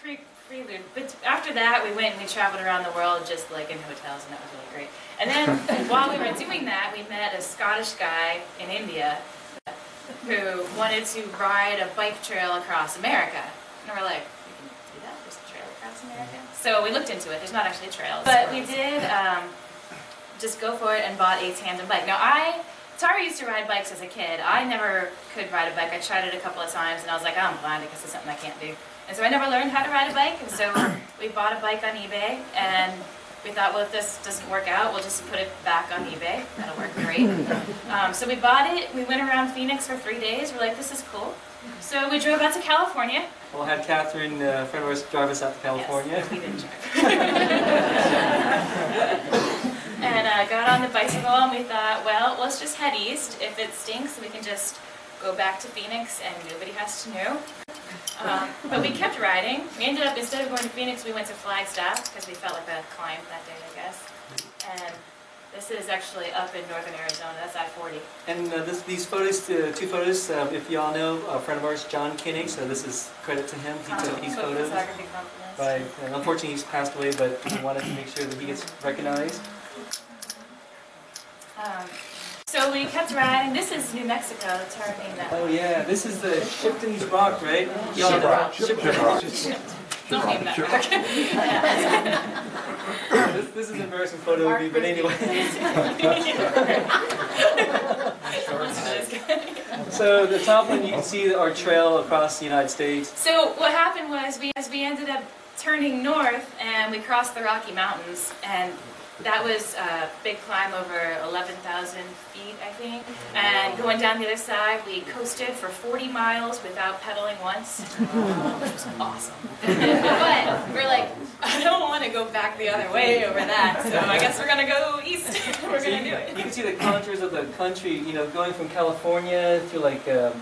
prelude. But after that, we went and we traveled around the world just like in hotels, and that was really great. And then while we were doing that, we met a Scottish guy in India who wanted to ride a bike trail across America. And we're like, we can do that? There's a trail across America? So we looked into it. There's not actually a trail. But we did just go for it and bought a tandem bike. Now Tauru used to ride bikes as a kid. I never could ride a bike. I tried it a couple of times and I was like, oh, I'm blind because it's something I can't do. And so I never learned how to ride a bike, and so we bought a bike on eBay, and we thought, well, if this doesn't work out, we'll just put it back on eBay. That'll work great. So we bought it, we went around Phoenix for 3 days. We're like, this is cool. So we drove out to California. We'll have Catherine, a friend of ours, drive us out to California. Yes, we didn't drive. And got on the bicycle, and we thought, well, let's just head east. If it stinks, we can just go back to Phoenix, and nobody has to know. But we kept riding. We ended up, instead of going to Phoenix, we went to Flagstaff because we felt like a climb that day, I guess. And this is actually up in northern Arizona. That's I-40. And these photos, two photos, if y'all know, a friend of ours, John Kinnig, so this is credit to him. He took these photos. Right. And unfortunately, he's passed away, but we wanted to make sure that he gets recognized. So we kept riding. This is New Mexico. That's how I named that. Oh yeah, this is the Shipton's Rock, right? Ship Rock. Don't name that rock. This is an embarrassing photo of me, but anyway. So the top one, you can see our trail across the United States. So what happened was we ended up turning north, and we crossed the Rocky Mountains, and that was a big climb over 11,000 feet, I think. And going down the other side, we coasted for 40 miles without pedaling once, which was awesome. But we're like, I don't want to go back the other way over that, so I guess we're going to go east. We're going to do it. You can see the contours of the country, you know, going from California through like, you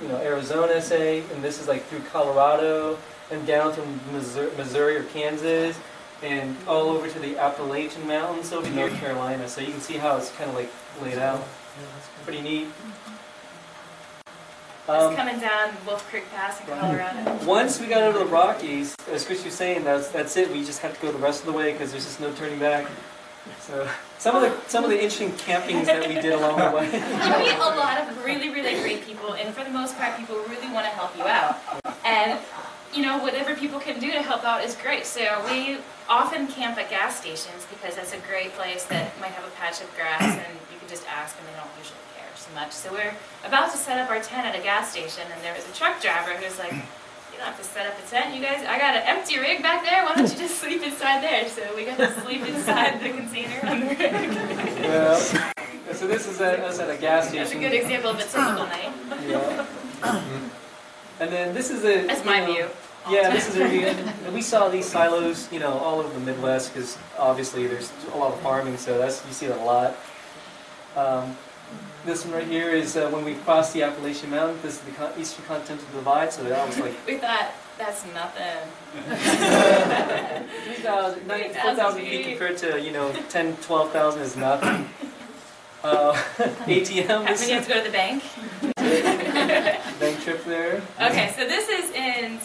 know, Arizona, say, and this is like through Colorado, and down through Missouri or Kansas, and all over to the Appalachian Mountains over North Carolina. So you can see how it's kind of like laid out. Pretty neat. It's coming down Wolf Creek Pass in Colorado. Once we got over the Rockies, as Chris was saying, that's it. We just have to go the rest of the way because there's just no turning back. So some of the interesting campings that we did along the way. You meet a lot of really, really great people, and for the most part, people really want to help you out. And you know, whatever people can do to help out is great. So we often camp at gas stations because that's a great place that might have a patch of grass and you can just ask and they don't usually care so much. So we're about to set up our tent at a gas station, and there was a truck driver who's like, you don't have to set up a tent, you guys, I got an empty rig back there, why don't you just sleep inside there? So we got to sleep inside the container on the rig. Yeah. So this is us at a gas station. That's a good example of a typical night. Yeah. And then this is a... That's my view. Yeah, this is a view. We saw these silos, you know, all over the Midwest because obviously there's a lot of farming, so you see that a lot. This one right here is when we crossed the Appalachian Mountain. This is the Eastern Continental Divide, so that was like... We thought, that's nothing. 4,000 feet compared to, you know, 10, 12,000 is nothing. ATM. Have we have to go to the bank? Bank trip there. Okay, so this is in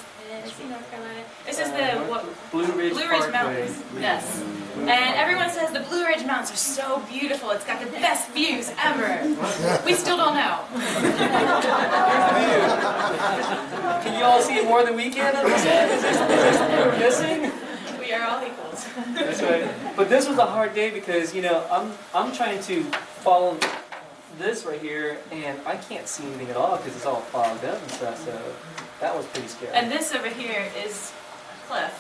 North Carolina. This is the Blue Ridge Mountains. Yes. And everyone says the Blue Ridge Mountains are so beautiful. It's got the best views ever. We still don't know. Can you all see more than we can? Is there something we're missing? We are all equals. That's right. But this was a hard day because, you know, I'm trying to follow this right here, and I can't see anything at all because it's all fogged up and stuff, so that was pretty scary. And this over here is a cliff.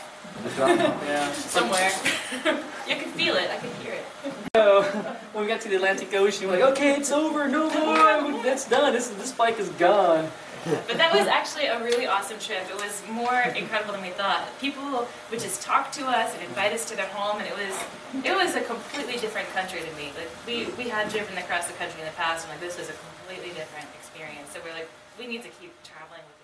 Yeah. Somewhere. You can feel it, I can hear it. So, when we got to the Atlantic Ocean, we're like, okay, it's over, no more, that's done, this bike is gone. But that was actually a really awesome trip. It was more incredible than we thought. People would just talk to us and invite us to their home, and it was a completely different country than me. Like we had driven across the country in the past, and like this was a completely different experience. So we're like, we need to keep traveling with